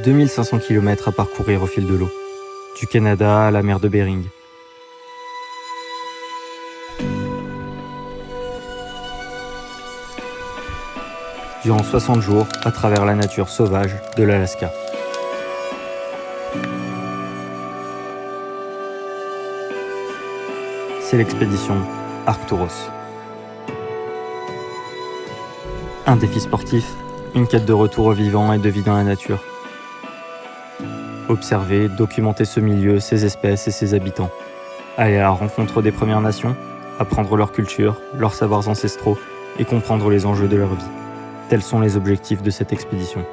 2500 km à parcourir au fil de l'eau, du Canada à la mer de Bering. Durant 60 jours, à travers la nature sauvage de l'Alaska. C'est l'expédition Arcturus. Un défi sportif, une quête de retour au vivant et de vie dans la nature. Observer, documenter ce milieu, ses espèces et ses habitants. Aller à la rencontre des Premières Nations, apprendre leur culture, leurs savoirs ancestraux et comprendre les enjeux de leur vie. Tels sont les objectifs de cette expédition.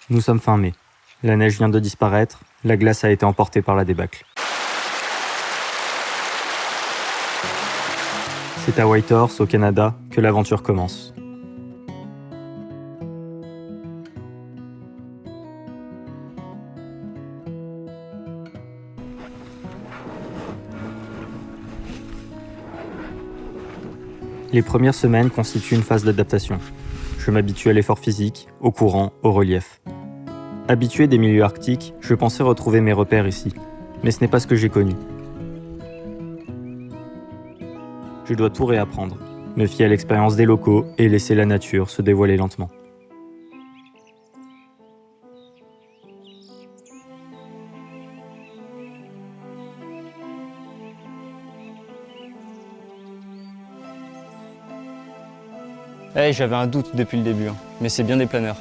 Nous sommes fin mai. La neige vient de disparaître, la glace a été emportée par la débâcle. C'est à Whitehorse, au Canada, que l'aventure commence. Les premières semaines constituent une phase d'adaptation. Je m'habitue à l'effort physique, au courant, au relief. Habitué des milieux arctiques, je pensais retrouver mes repères ici, mais ce n'est pas ce que j'ai connu. Je dois tout réapprendre, me fier à l'expérience des locaux et laisser la nature se dévoiler lentement. Hey, j'avais un doute depuis le début, mais c'est bien des planeurs.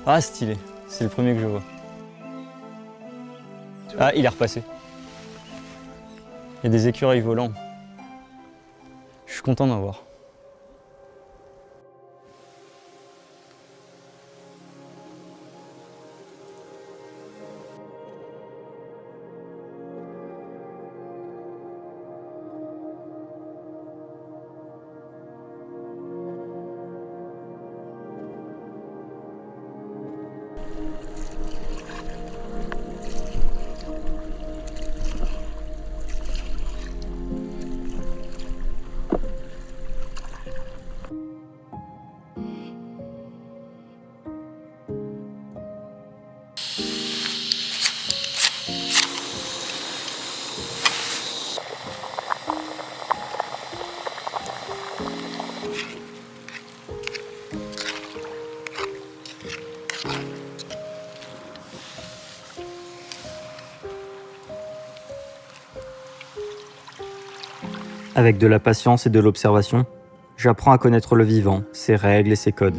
Ah, stylé, c'est le premier que je vois. Ah, il est repassé. Il y a des écureuils volants. Je suis content d'en voir. Avec de la patience et de l'observation, j'apprends à connaître le vivant, ses règles et ses codes.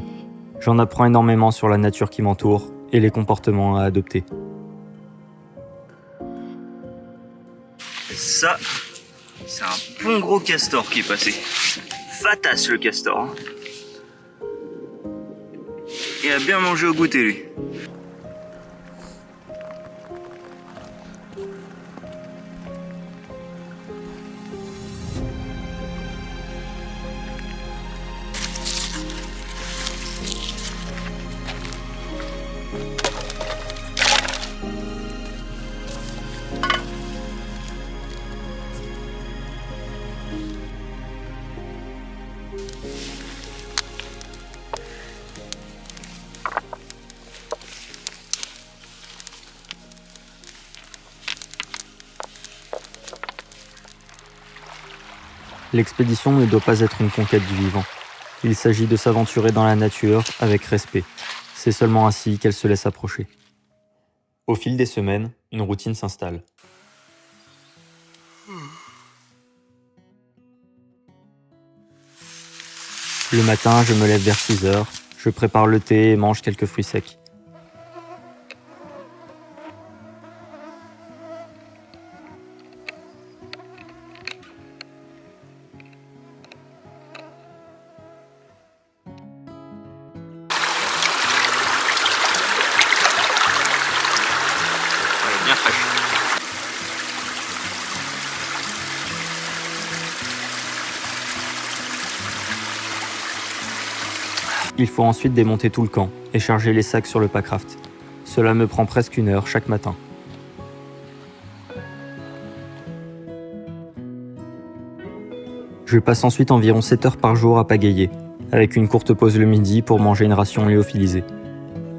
J'en apprends énormément sur la nature qui m'entoure et les comportements à adopter. Ça, c'est un bon gros castor qui est passé. Fatasse le castor. Hein. Il a bien mangé au goûter lui. L'expédition ne doit pas être une conquête du vivant. Il s'agit de s'aventurer dans la nature avec respect. C'est seulement ainsi qu'elle se laisse approcher. Au fil des semaines, une routine s'installe. Le matin, je me lève vers 6 heures, je prépare le thé et mange quelques fruits secs. Bien fraîche. Il faut ensuite démonter tout le camp et charger les sacs sur le packraft. Cela me prend presque 1 heure chaque matin. Je passe ensuite environ 7 heures par jour à pagayer, avec une courte pause le midi pour manger une ration lyophilisée.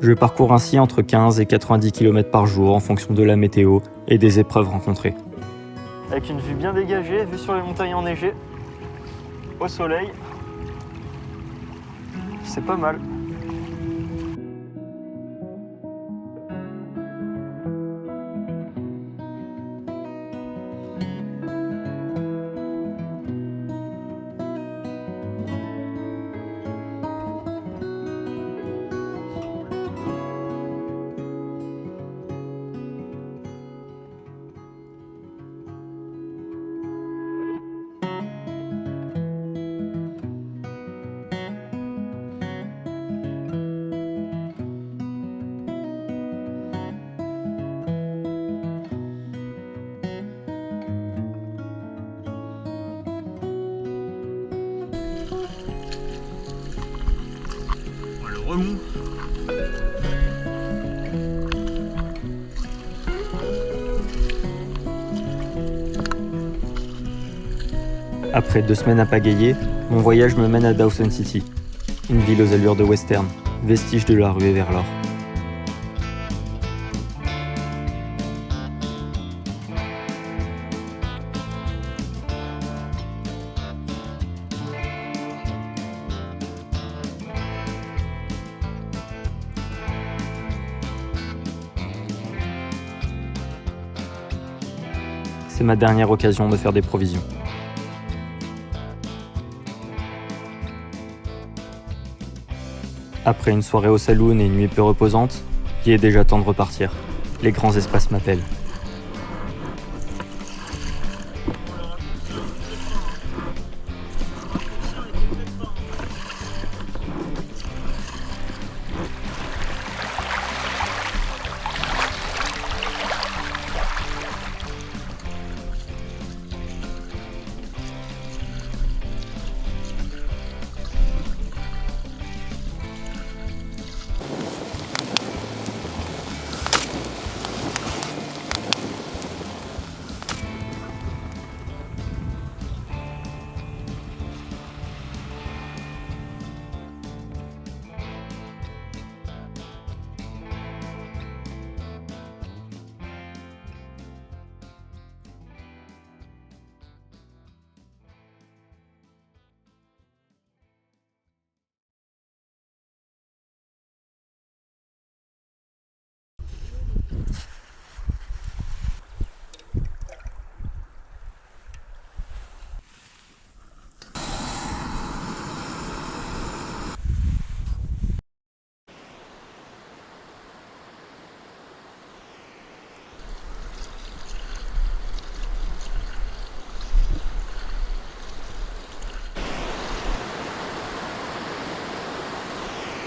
Je parcours ainsi entre 15 et 90 km par jour en fonction de la météo et des épreuves rencontrées. Avec une vue bien dégagée, vue sur les montagnes enneigées, au soleil, c'est pas mal. Le remous. Après 2 semaines à pagayer, mon voyage me mène à Dawson City, une ville aux allures de western, vestige de la ruée vers l'or. C'est ma dernière occasion de faire des provisions. Après une soirée au saloon et une nuit peu reposante, il est déjà temps de repartir. Les grands espaces m'appellent.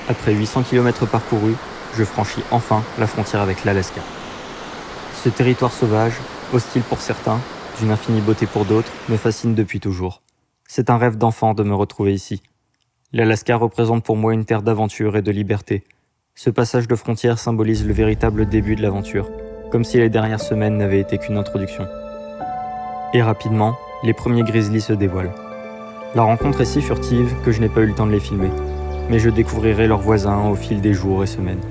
Après 800 km parcourus, je franchis enfin la frontière avec l'Alaska. Ce territoire sauvage, hostile pour certains, d'une infinie beauté pour d'autres, me fascine depuis toujours. C'est un rêve d'enfant de me retrouver ici. L'Alaska représente pour moi une terre d'aventure et de liberté. Ce passage de frontière symbolise le véritable début de l'aventure, comme si les dernières semaines n'avaient été qu'une introduction. Et rapidement, les premiers grizzlies se dévoilent. La rencontre est si furtive que je n'ai pas eu le temps de les filmer, mais je découvrirai leurs voisins au fil des jours et semaines.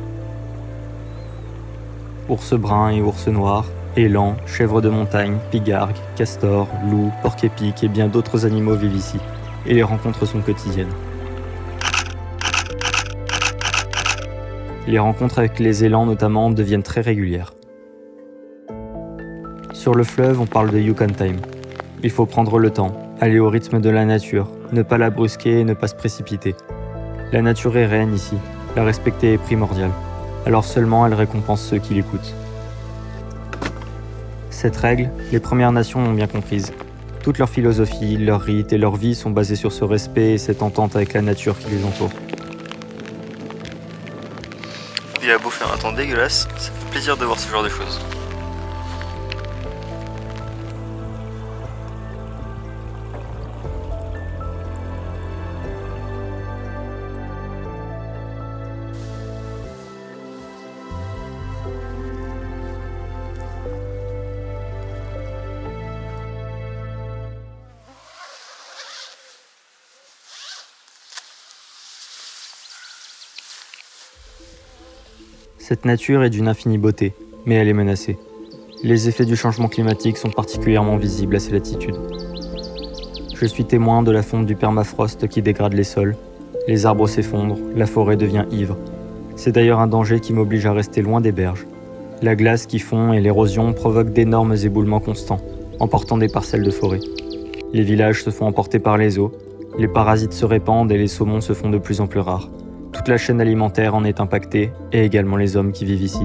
Ours bruns et ours noirs, élans, chèvres de montagne, pigargues, castors, loups, porcs-épics et bien d'autres animaux vivent ici, et les rencontres sont quotidiennes. Les rencontres avec les élans notamment deviennent très régulières. Sur le fleuve, on parle de Yukon Time. Il faut prendre le temps, aller au rythme de la nature, ne pas la brusquer et ne pas se précipiter. La nature est reine ici, la respecter est primordial, alors seulement elle récompense ceux qui l'écoutent. Cette règle, les Premières Nations l'ont bien comprise. Toute leur philosophie, leurs rites et leur vie sont basés sur ce respect et cette entente avec la nature qui les entoure. Il a beau faire un temps dégueulasse, ça fait plaisir de voir ce genre de choses. Cette nature est d'une infinie beauté, mais elle est menacée. Les effets du changement climatique sont particulièrement visibles à ces latitudes. Je suis témoin de la fonte du permafrost qui dégrade les sols. Les arbres s'effondrent, la forêt devient ivre. C'est d'ailleurs un danger qui m'oblige à rester loin des berges. La glace qui fond et l'érosion provoquent d'énormes éboulements constants, emportant des parcelles de forêt. Les villages se font emporter par les eaux, les parasites se répandent et les saumons se font de plus en plus rares. Toute la chaîne alimentaire en est impactée, et également les hommes qui vivent ici.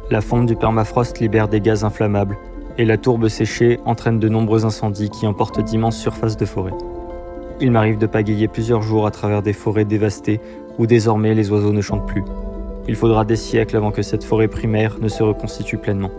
La fonte du permafrost libère des gaz inflammables, et la tourbe séchée entraîne de nombreux incendies qui emportent d'immenses surfaces de forêt. Il m'arrive de pagayer plusieurs jours à travers des forêts dévastées où désormais les oiseaux ne chantent plus. Il faudra des siècles avant que cette forêt primaire ne se reconstitue pleinement.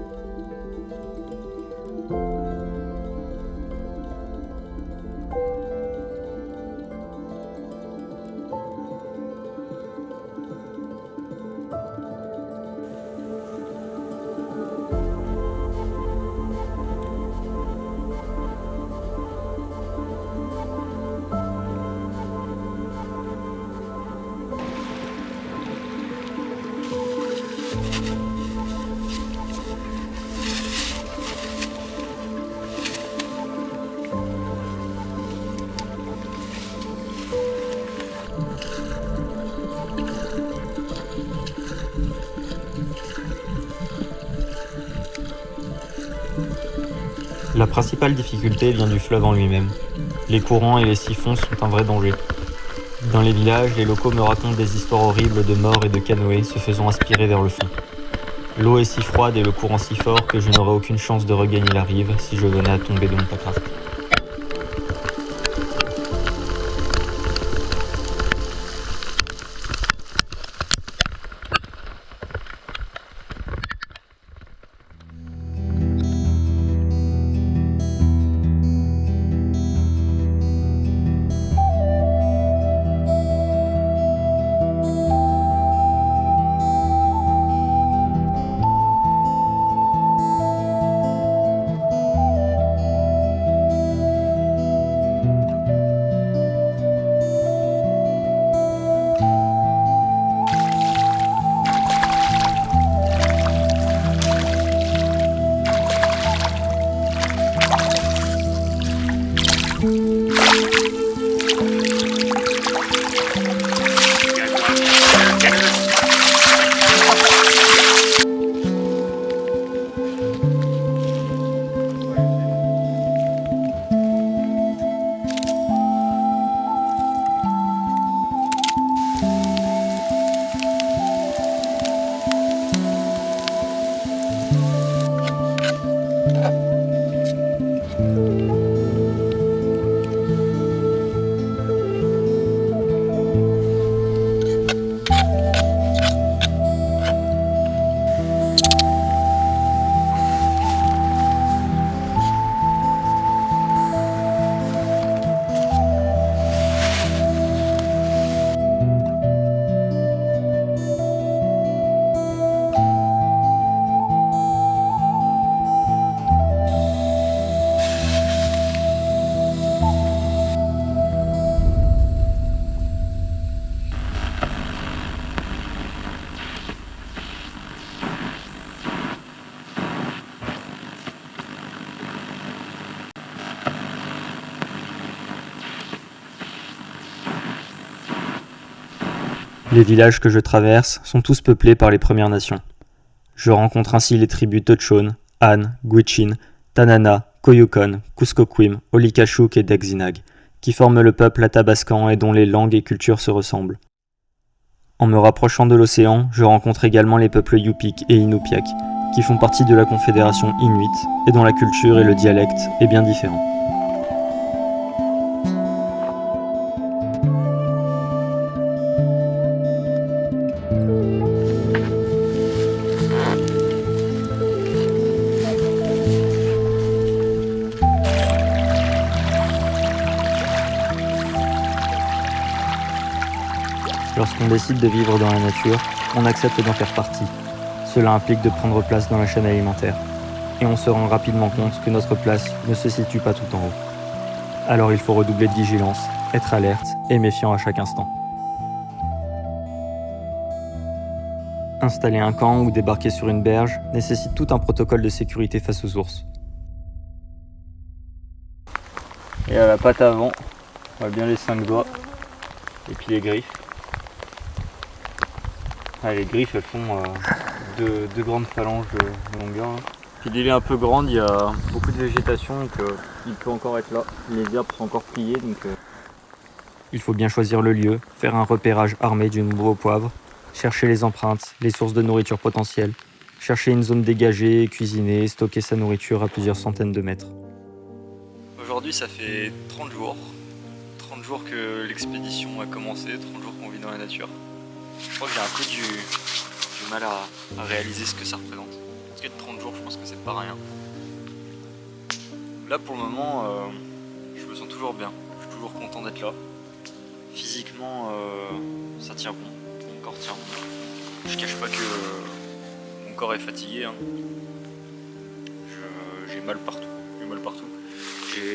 La principale difficulté vient du fleuve en lui-même. Les courants et les siphons sont un vrai danger. Dans les villages, les locaux me racontent des histoires horribles de morts et de canoës se faisant aspirer vers le fond. L'eau est si froide et le courant si fort que je n'aurais aucune chance de regagner la rive si je venais à tomber de mon pacraft. Les villages que je traverse sont tous peuplés par les Premières Nations. Je rencontre ainsi les tribus Tochon, Han, Gwich'in, Tanana, Koyukon, Kuskokwim, Olikachuk et Degzinag, qui forment le peuple athabascan et dont les langues et cultures se ressemblent. En me rapprochant de l'océan, je rencontre également les peuples Yupik et Inupiaq, qui font partie de la confédération Inuit et dont la culture et le dialecte est bien différent. Lorsqu'on décide de vivre dans la nature, on accepte d'en faire partie. Cela implique de prendre place dans la chaîne alimentaire. Et on se rend rapidement compte que notre place ne se situe pas tout en haut. Alors il faut redoubler de vigilance, être alerte et méfiant à chaque instant. Installer un camp ou débarquer sur une berge nécessite tout un protocole de sécurité face aux ours. Et à la patte avant, on voit bien les 5 doigts et puis les griffes. Ah, les griffes elles font deux grandes phalanges de longueur. Là. Puis l'île est un peu grande, il y a beaucoup de végétation donc il peut encore être là. Les herbes sont encore pliées donc. Il faut bien choisir le lieu, faire un repérage armé du nombreux poivre, chercher les empreintes, les sources de nourriture potentielles, chercher une zone dégagée, cuisiner, stocker sa nourriture à plusieurs centaines de mètres. Aujourd'hui ça fait 30 jours. 30 jours que l'expédition a commencé, 30 jours qu'on vit dans la nature. Je crois que j'ai un peu du mal à réaliser ce que ça représente. En tout cas de 30 jours je pense que c'est pas rien. Là pour le moment je me sens toujours bien, je suis toujours content d'être là. Physiquement ça tient bon, mon corps tient bon. Je cache pas que mon corps est fatigué. Hein. J'ai mal partout.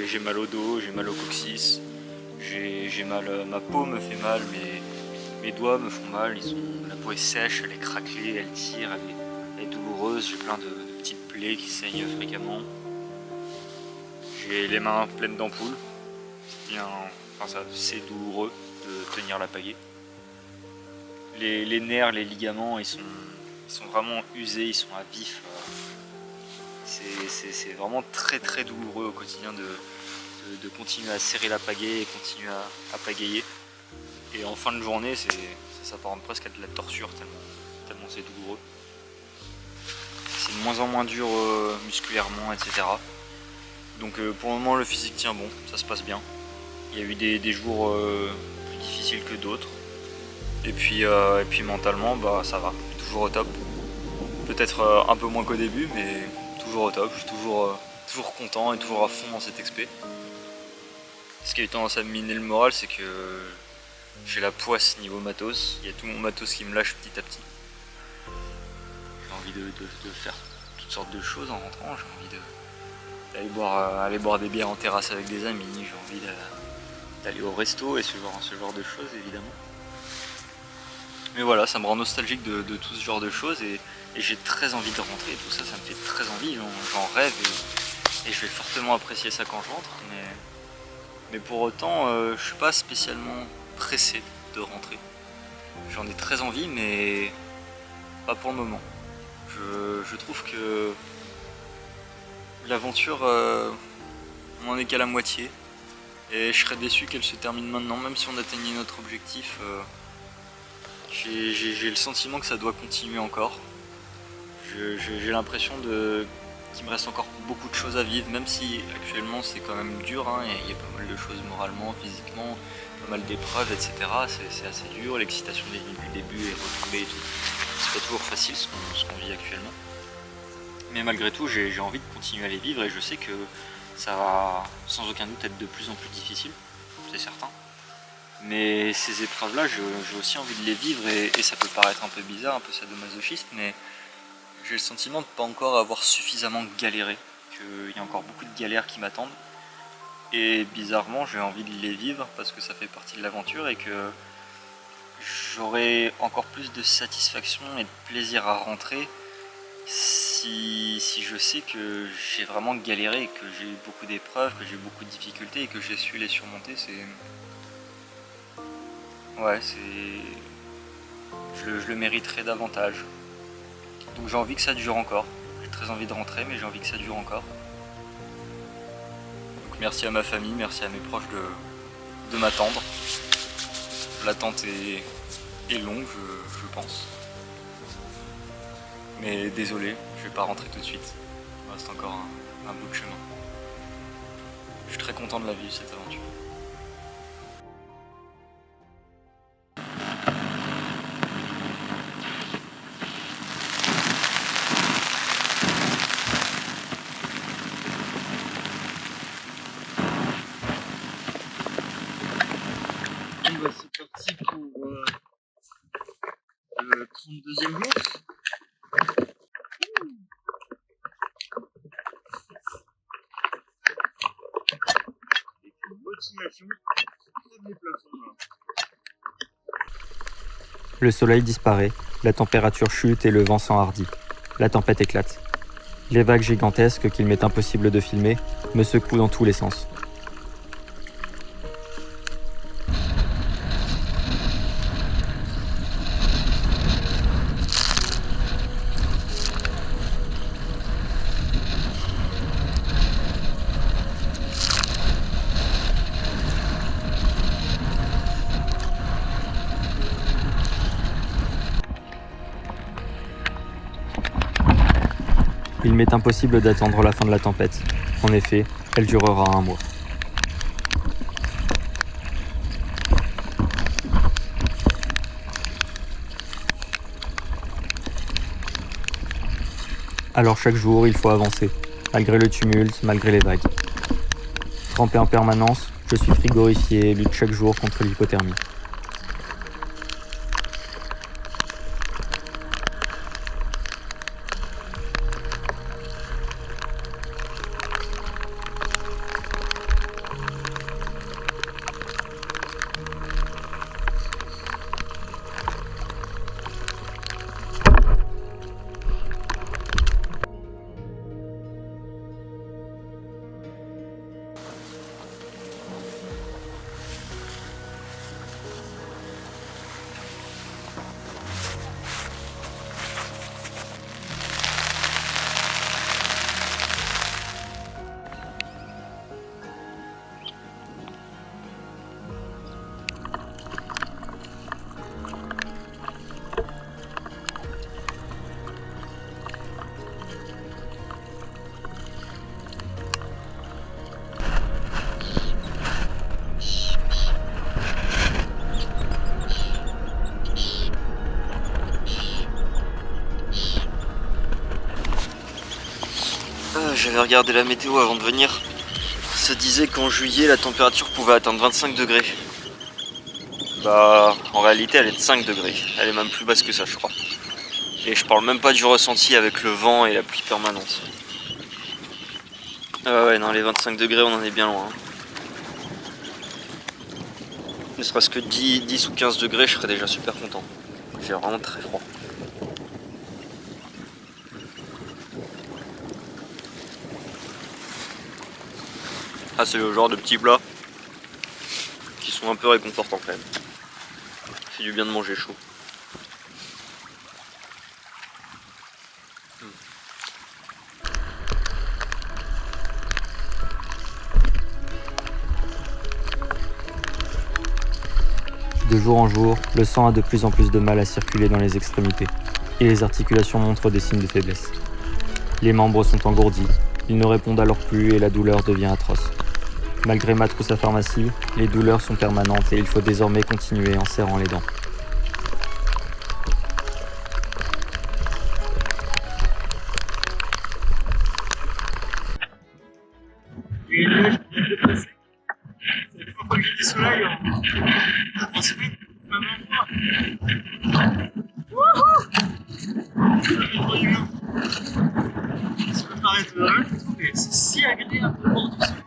J'ai mal au dos, j'ai mal au coccyx, j'ai mal, ma peau me fait mal, mes doigts me font mal, la peau est sèche, elle est craquelée, elle tire, elle est douloureuse, j'ai plein de petites plaies qui saignent fréquemment. J'ai les mains pleines d'ampoules, c'est douloureux de tenir la pagaie. Les nerfs, les ligaments, ils sont vraiment usés, ils sont à vif. C'est vraiment très très douloureux au quotidien de continuer à serrer la pagaie et continuer à pagayer. Et en fin de journée, ça s'apparente presque à de la torture tellement c'est douloureux. C'est de moins en moins dur musculairement, etc. Donc pour le moment le physique tient bon, ça se passe bien. Il y a eu des jours plus difficiles que d'autres. Et puis mentalement, ça va, toujours au top. Peut-être un peu moins qu'au début, mais toujours au top. Je suis toujours content et toujours à fond dans cette expé. Ce qui a eu tendance à me miner le moral, c'est que j'ai la poisse niveau matos. Il y a tout mon matos qui me lâche petit à petit. J'ai envie de faire toutes sortes de choses en rentrant. J'ai envie d'aller boire des bières en terrasse avec des amis. J'ai envie d'aller au resto et ce genre de choses évidemment. Mais voilà, ça me rend nostalgique de tout ce genre de choses et j'ai très envie de rentrer. Tout ça, ça me fait très envie. J'en rêve et je vais fortement apprécier ça quand je rentre. Mais pour autant, je suis pas spécialement pressé de rentrer. J'en ai très envie, mais pas pour le moment. Je trouve que l'aventure, on en est qu'à la moitié. Et je serais déçu qu'elle se termine maintenant, même si on atteignait notre objectif. J'ai le sentiment que ça doit continuer encore. J'ai l'impression qu'il me reste encore beaucoup de choses à vivre, même si actuellement c'est quand même dur, hein, il y a pas mal de choses moralement, physiquement, pas mal d'épreuves, etc. C'est assez dur, l'excitation du début est retombée et tout. C'est pas toujours facile ce qu'on vit actuellement. Mais malgré tout, j'ai envie de continuer à les vivre et je sais que ça va sans aucun doute être de plus en plus difficile, c'est certain. Mais ces épreuves-là, j'ai aussi envie de les vivre et ça peut paraître un peu bizarre, un peu sadomasochiste, mais j'ai le sentiment de ne pas encore avoir suffisamment galéré, qu'il y a encore beaucoup de galères qui m'attendent. Et bizarrement, j'ai envie de les vivre parce que ça fait partie de l'aventure et que j'aurai encore plus de satisfaction et de plaisir à rentrer si je sais que j'ai vraiment galéré, que j'ai eu beaucoup d'épreuves, que j'ai eu beaucoup de difficultés et que j'ai su les surmonter. Je le mériterais davantage. Donc j'ai envie que ça dure encore. J'ai très envie de rentrer, mais j'ai envie que ça dure encore. Donc merci à ma famille, merci à mes proches de m'attendre. L'attente est longue, je pense. Mais désolé, je vais pas rentrer tout de suite. Il me reste encore un bout de chemin. Je suis très content de la vivre, cette aventure. C'est parti pour le 32e jour. Avec une motivation très déplaçante. Le soleil disparaît La température chute et le vent s'enhardit. La tempête éclate. Les vagues gigantesques qu'il m'est impossible de filmer me secouent dans tous les sens. Il m'est impossible d'attendre la fin de la tempête. En effet, elle durera un mois. Alors chaque jour, il faut avancer, malgré le tumulte, malgré les vagues. Trempé en permanence, je suis frigorifié et lutte chaque jour contre l'hypothermie. J'avais regardé la météo avant de venir. Ça disait qu'en juillet, la température pouvait atteindre 25 degrés. Bah, en réalité, elle est de 5 degrés. Elle est même plus basse que ça, je crois. Et je parle même pas du ressenti avec le vent et la pluie permanente. Ah ouais, non, les 25 degrés, on en est bien loin. Ne serait-ce que 10 ou 15 degrés, je serais déjà super content. J'ai vraiment très froid. Ah, c'est le genre de petits plats qui sont un peu réconfortants quand même. Ça fait du bien de manger chaud. De jour en jour, le sang a de plus en plus de mal à circuler dans les extrémités, et les articulations montrent des signes de faiblesse. Les membres sont engourdis, ils ne répondent alors plus et la douleur devient atroce. Malgré ma trousse à pharmacie, les douleurs sont permanentes et il faut désormais continuer en serrant les dents. Et là, je vais c'est la première fois que j'ai du soleil en 3 semaines, même un mois. Wouhou! Ça fait trop du bien. Ça peut paraître rien du tout, mais c'est si agréable de voir du soleil.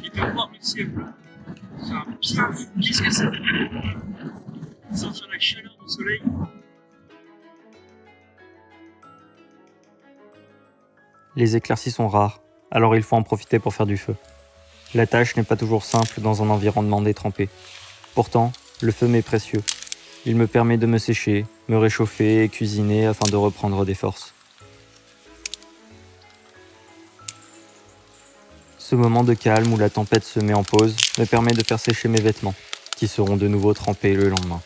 Et de voir le ciel bleu. C'est un bien fou. Qu'est-ce que ça fait? Sentir la chaleur du soleil. Les éclaircies sont rares, alors il faut en profiter pour faire du feu. La tâche n'est pas toujours simple dans un environnement détrempé. Pourtant, le feu m'est précieux. Il me permet de me sécher, me réchauffer et cuisiner afin de reprendre des forces. Ce moment de calme où la tempête se met en pause me permet de faire sécher mes vêtements, qui seront de nouveau trempés le lendemain.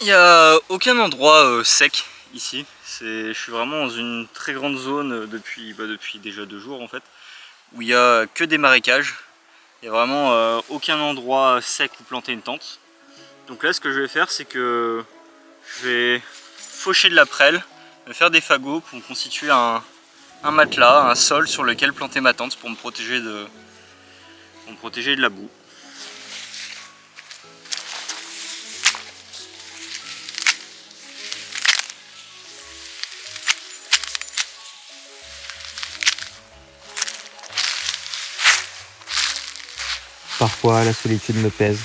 Il n'y a aucun endroit sec ici. Je suis vraiment dans une très grande zone depuis déjà 2 jours en fait, où il n'y a que des marécages. Il n'y a vraiment aucun endroit sec où planter une tente. Donc là, ce que je vais faire, c'est que je vais faucher de la prêle, me faire des fagots pour me constituer un matelas, un sol sur lequel planter ma tente pour me protéger de la boue. Parfois, la solitude me pèse,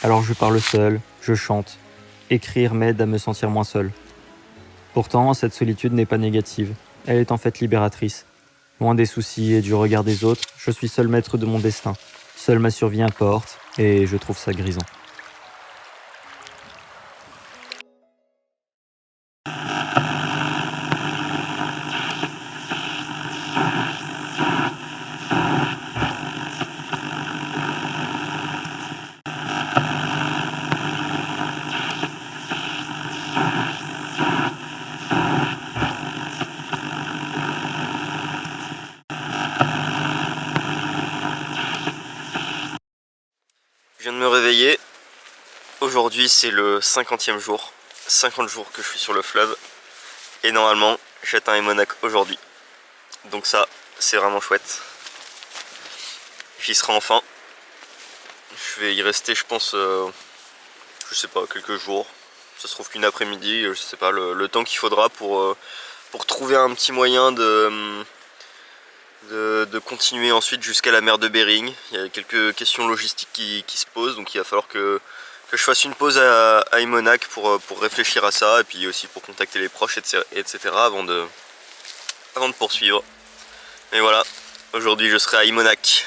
alors je parle seul, je chante. Écrire m'aide à me sentir moins seul. Pourtant, cette solitude n'est pas négative, elle est en fait libératrice. Loin des soucis et du regard des autres, je suis seul maître de mon destin. Seule ma survie importe, et je trouve ça grisant. Je viens de me réveiller. Aujourd'hui c'est le 50e jour. 50 jours que je suis sur le fleuve. Et normalement j'atteins Aymonnac aujourd'hui. Donc ça c'est vraiment chouette. J'y serai enfin. Je vais y rester je pense, je sais pas, quelques jours. Ça se trouve qu'une après-midi, je sais pas, le temps qu'il faudra pour trouver un petit moyen de continuer ensuite jusqu'à la mer de Bering. Il y a quelques questions logistiques qui se posent, donc il va falloir que je fasse une pause à Aymonnac pour réfléchir à ça, et puis aussi pour contacter les proches, etc. avant de poursuivre. Mais voilà, aujourd'hui je serai à Aymonnac.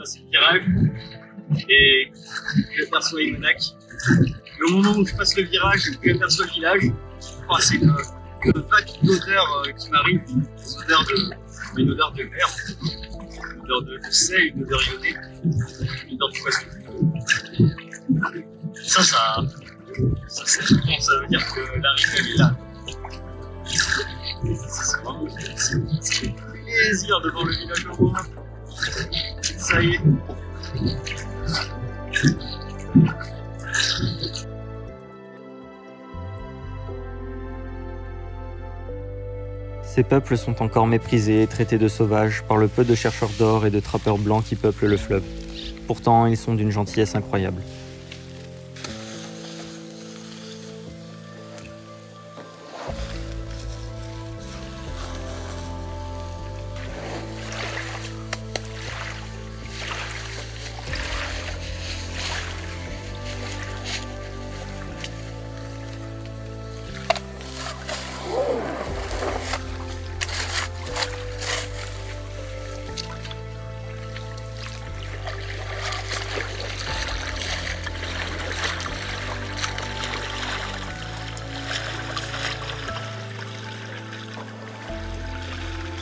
C'est le virage et j'aperçois Aymonnac. Et au moment où je passe le virage, j'aperçois le village. Oh, c'est une vague d'odeur qui m'arrive, une odeur de mer, une odeur de sel, une odeur iodée, une odeur de poisson. Ça c'est bon, ça veut dire que la récolte est là. C'est vraiment c'est plaisir de voir le village au loin. Ça y est. Ces peuples sont encore méprisés et traités de sauvages par le peu de chercheurs d'or et de trappeurs blancs qui peuplent le fleuve. Pourtant, ils sont d'une gentillesse incroyable.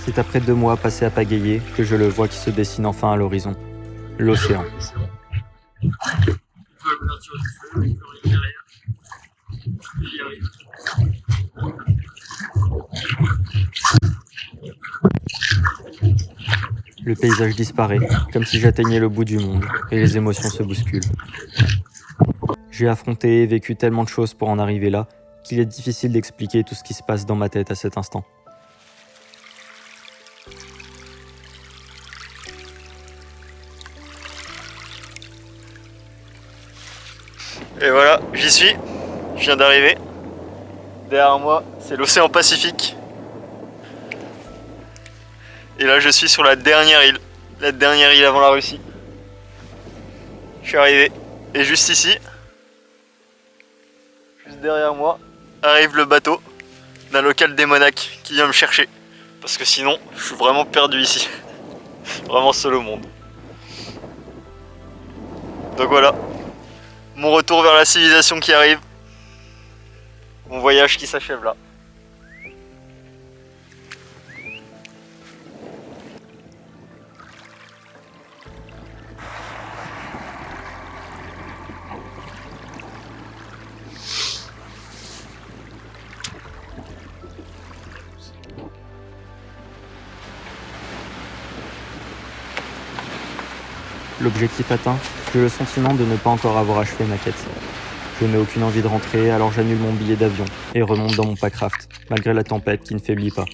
C'est après 2 mois passés à pagayer que je le vois qui se dessine enfin à l'horizon. L'océan. Le paysage disparaît, comme si j'atteignais le bout du monde, et les émotions se bousculent. J'ai affronté et vécu tellement de choses pour en arriver là, qu'il est difficile d'expliquer tout ce qui se passe dans ma tête à cet instant. Et voilà, j'y suis, je viens d'arriver. Derrière moi, c'est l'océan Pacifique. Et là, je suis sur la dernière île avant la Russie. Je suis arrivé. Et juste ici, juste derrière moi, arrive le bateau d'un local d'Aymonnac qui vient me chercher. Parce que sinon, je suis vraiment perdu ici. Vraiment seul au monde. Donc voilà, mon retour vers la civilisation qui arrive. Mon voyage qui s'achève là. L'objectif atteint, j'ai le sentiment de ne pas encore avoir achevé ma quête. Je n'ai aucune envie de rentrer, alors j'annule mon billet d'avion et remonte dans mon packraft, malgré la tempête qui ne faiblit pas.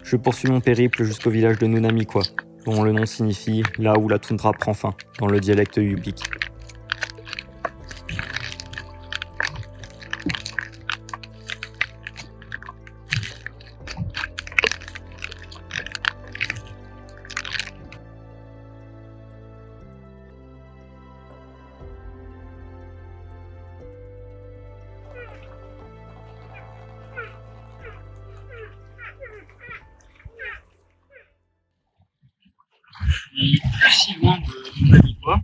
Je poursuis mon périple jusqu'au village de Nunamikwa, dont le nom signifie « là où la toundra prend fin » dans le dialecte yupik. Je suis plus si loin de Nunamikwa.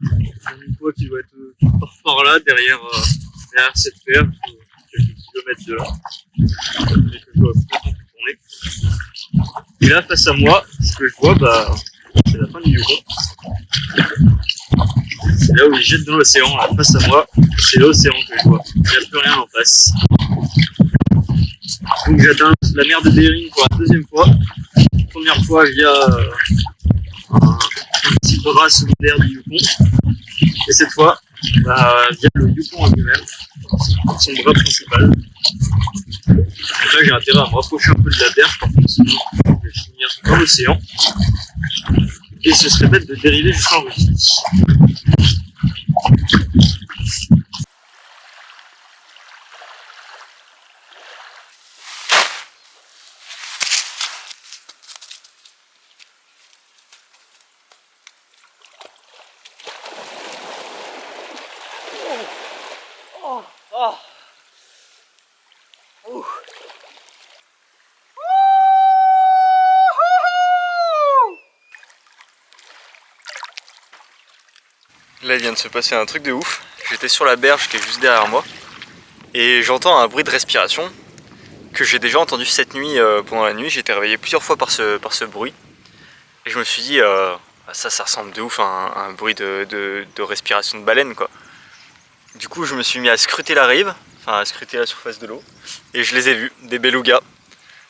Nunamikwa qui doit être quelque part par là, derrière cette ferme, quelques kilomètres de là. Et que je dois complètement tourner. Et là, face à moi, ce que je vois, c'est la fin du Yukon. C'est là où il jette dans l'océan, là, face à moi, c'est l'océan que je vois. Il n'y a plus rien en face. Donc j'atteins la mer de Bering pour la deuxième fois. Première fois via un petit bras secondaire du Yukon. Et cette fois, via le Yukon en lui-même, son bras principal. Donc là, j'ai intérêt à me rapprocher un peu de la berge, par contre, sinon je vais finir dans l'océan. Et ce serait bête de dériver jusqu'en Russie. Là il vient de se passer un truc de ouf. J'étais sur la berge qui est juste derrière moi et j'entends un bruit de respiration que j'ai déjà entendu cette nuit pendant la nuit. J'ai été réveillé plusieurs fois par ce bruit et je me suis dit ça ressemble de ouf à un bruit de respiration de baleine quoi. Du coup je me suis mis à scruter la rive, enfin à scruter la surface de l'eau et je les ai vus, des belugas.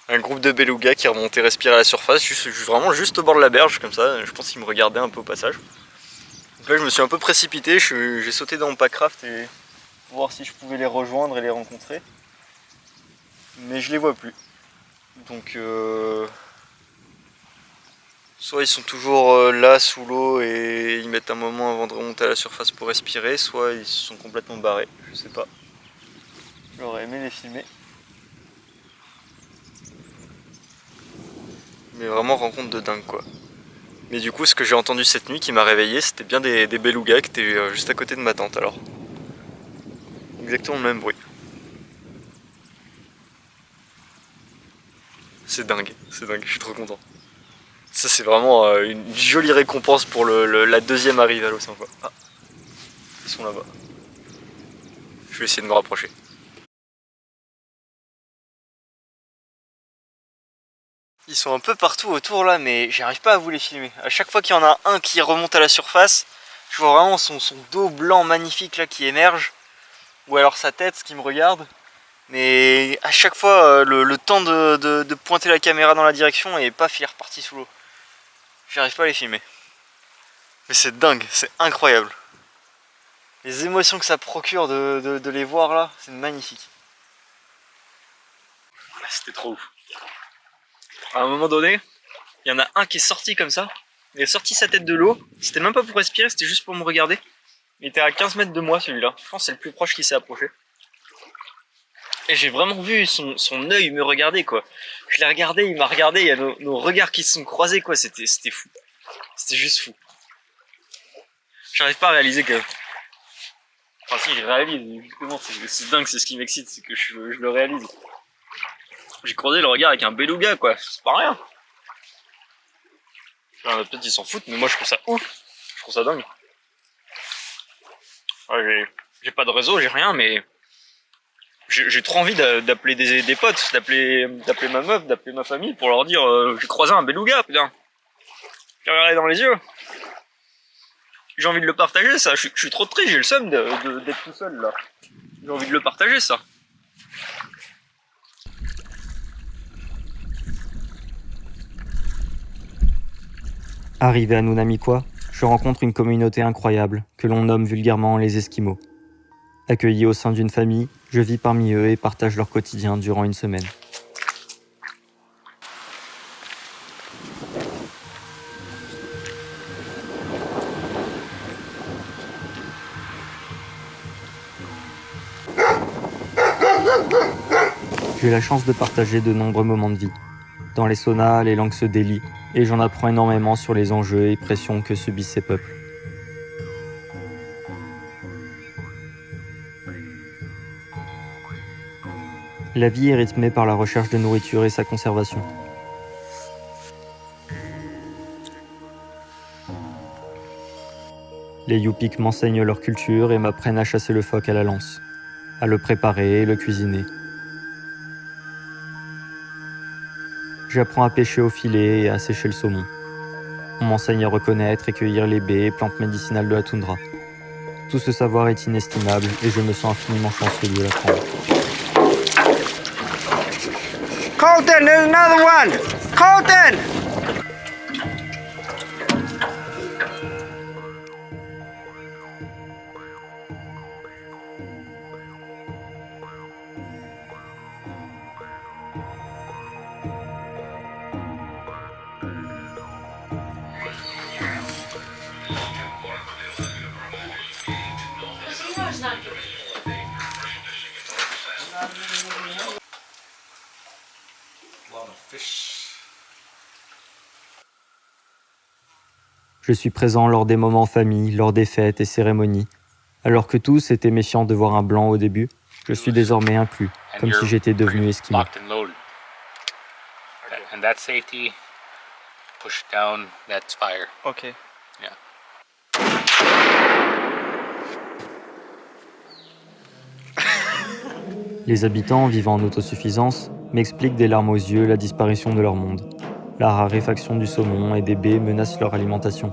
Un groupe de belugas qui remontait respirer à la surface, vraiment juste au bord de la berge comme ça. Je pense qu'ils me regardaient un peu au passage. Donc là je me suis un peu précipité, j'ai sauté dans mon packraft et pour voir si je pouvais les rejoindre et les rencontrer. Mais je les vois plus. Donc soit ils sont toujours là sous l'eau et ils mettent un moment avant de remonter à la surface pour respirer, soit ils se sont complètement barrés, je sais pas. J'aurais aimé les filmer. Mais vraiment rencontre de dingue quoi. Mais du coup ce que j'ai entendu cette nuit qui m'a réveillé, c'était bien des belugas qui étaient juste à côté de ma tente alors. Exactement le même bruit. C'est dingue, je suis trop content. Ça c'est vraiment une jolie récompense pour la deuxième arrivée à l'océan quoi. Ah, ils sont là-bas. Je vais essayer de me rapprocher. Ils sont un peu partout autour là, mais j'arrive pas à vous les filmer. À chaque fois qu'il y en a un qui remonte à la surface, je vois vraiment son dos blanc magnifique là qui émerge. Ou alors sa tête qui me regarde. Mais à chaque fois, le temps de pointer la caméra dans la direction et paf, il est reparti sous l'eau. J'arrive pas à les filmer. Mais c'est dingue, c'est incroyable. Les émotions que ça procure de les voir là, c'est magnifique. C'était trop ouf. À un moment donné, il y en a un qui est sorti comme ça. Il a sorti sa tête de l'eau. C'était même pas pour respirer, c'était juste pour me regarder. Il était à 15 mètres de moi celui-là. Je pense que c'est le plus proche qui s'est approché. Et j'ai vraiment vu son œil me regarder quoi. Je l'ai regardé, il m'a regardé, il y a nos regards qui se sont croisés quoi. C'était fou. C'était juste fou. J'arrive pas à réaliser que... Enfin si, je réalise, justement, c'est dingue, c'est ce qui m'excite, c'est que je le réalise. J'ai croisé le regard avec un beluga quoi, c'est pas rien. Peut-être ils s'en foutent, mais moi je trouve ça ouf, je trouve ça dingue. J'ai pas de réseau, j'ai rien, mais j'ai trop envie d'appeler des potes, d'appeler ma meuf, d'appeler ma famille pour leur dire j'ai croisé un beluga, putain. J'ai regardé dans les yeux. J'ai envie de le partager, ça. Je suis trop triste, j'ai le seum d'être tout seul là. J'ai envie de le partager, ça. Arrivé à Nunamikwa, je rencontre une communauté incroyable que l'on nomme vulgairement les Esquimaux. Accueilli au sein d'une famille, je vis parmi eux et partage leur quotidien durant une semaine. J'ai la chance de partager de nombreux moments de vie. Dans les saunas, les langues se délient et j'en apprends énormément sur les enjeux et pressions que subissent ces peuples. La vie est rythmée par la recherche de nourriture et sa conservation. Les Yupik m'enseignent leur culture et m'apprennent à chasser le phoque à la lance, à le préparer et le cuisiner. J'apprends à pêcher au filet et à sécher le saumon. On m'enseigne à reconnaître et cueillir les baies et plantes médicinales de la toundra. Tout ce savoir est inestimable et je me sens infiniment chanceux de l'apprendre. Colton, there's another one! Colton! Je suis présent lors des moments en famille, lors des fêtes et cérémonies. Alors que tous étaient méfiants de voir un blanc au début, je suis désormais inclus, comme si j'étais devenu esquimau. Locked and loaded. And that safety push down that fire. Ok. Les habitants, vivant en autosuffisance, m'expliquent des larmes aux yeux la disparition de leur monde. La raréfaction du saumon et des baies menace leur alimentation.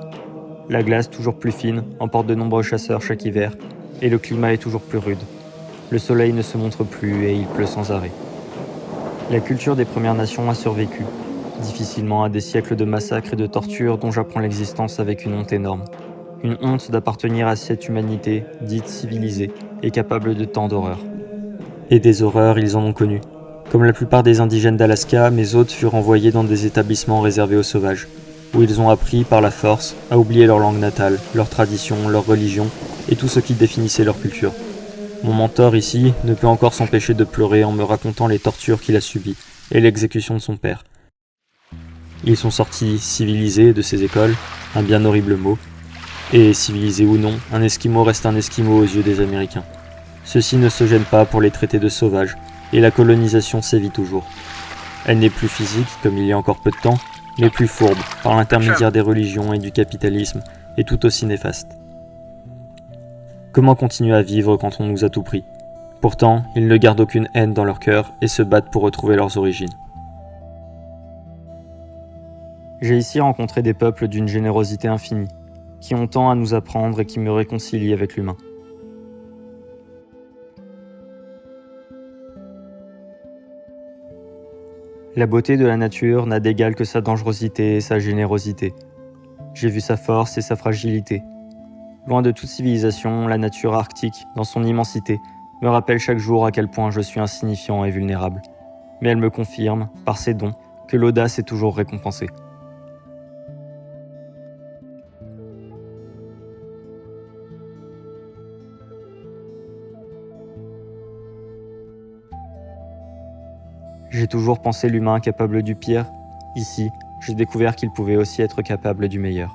La glace, toujours plus fine, emporte de nombreux chasseurs chaque hiver, et le climat est toujours plus rude. Le soleil ne se montre plus et il pleut sans arrêt. La culture des Premières Nations a survécu, difficilement à des siècles de massacres et de tortures dont j'apprends l'existence avec une honte énorme. Une honte d'appartenir à cette humanité dite civilisée et capable de tant d'horreurs. Et des horreurs, ils en ont connu. Comme la plupart des indigènes d'Alaska, mes hôtes furent envoyés dans des établissements réservés aux sauvages, où ils ont appris, par la force, à oublier leur langue natale, leurs traditions, leur religion et tout ce qui définissait leur culture. Mon mentor ici ne peut encore s'empêcher de pleurer en me racontant les tortures qu'il a subies et l'exécution de son père. Ils sont sortis civilisés de ces écoles, un bien horrible mot, et civilisé ou non, un Esquimau reste un Esquimau aux yeux des Américains. Ceux-ci ne se gênent pas pour les traiter de sauvages, et la colonisation sévit toujours. Elle n'est plus physique, comme il y a encore peu de temps, mais plus fourbe, par l'intermédiaire des religions et du capitalisme, et tout aussi néfaste. Comment continuer à vivre quand on nous a tout pris? Pourtant, ils ne gardent aucune haine dans leur cœur et se battent pour retrouver leurs origines. J'ai ici rencontré des peuples d'une générosité infinie, qui ont tant à nous apprendre et qui me réconcilient avec l'humain. La beauté de la nature n'a d'égal que sa dangerosité et sa générosité. J'ai vu sa force et sa fragilité. Loin de toute civilisation, la nature arctique, dans son immensité, me rappelle chaque jour à quel point je suis insignifiant et vulnérable. Mais elle me confirme, par ses dons, que l'audace est toujours récompensée. J'ai toujours pensé l'humain capable du pire. Ici, j'ai découvert qu'il pouvait aussi être capable du meilleur.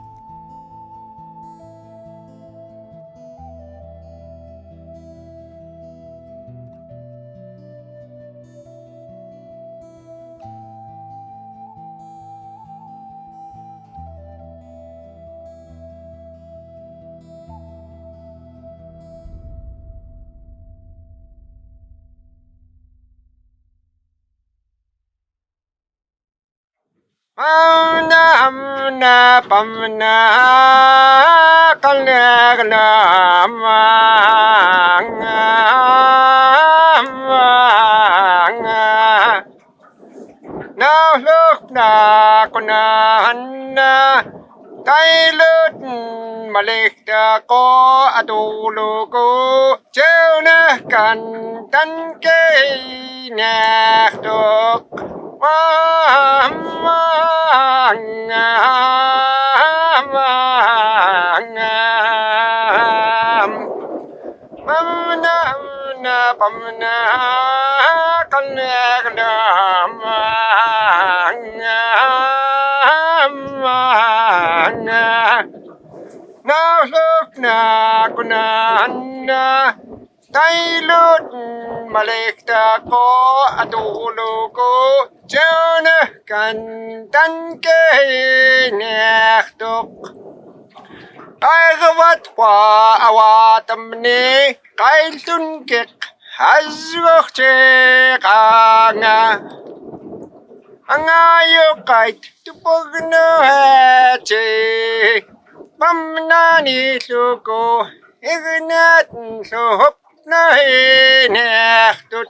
Amna pamna kalagna manga na look na kunahanna kailut malikta ko atuluko jona kan tan kay naktok pamna kalagna manga na look na kunana kailut malikta ko atuluko jona kan tan kay naktok ay gawat kwa awatamni kailtun kek hazwakche kanga angayokait tupagno hache pamnani luko ignat sohop na hinektut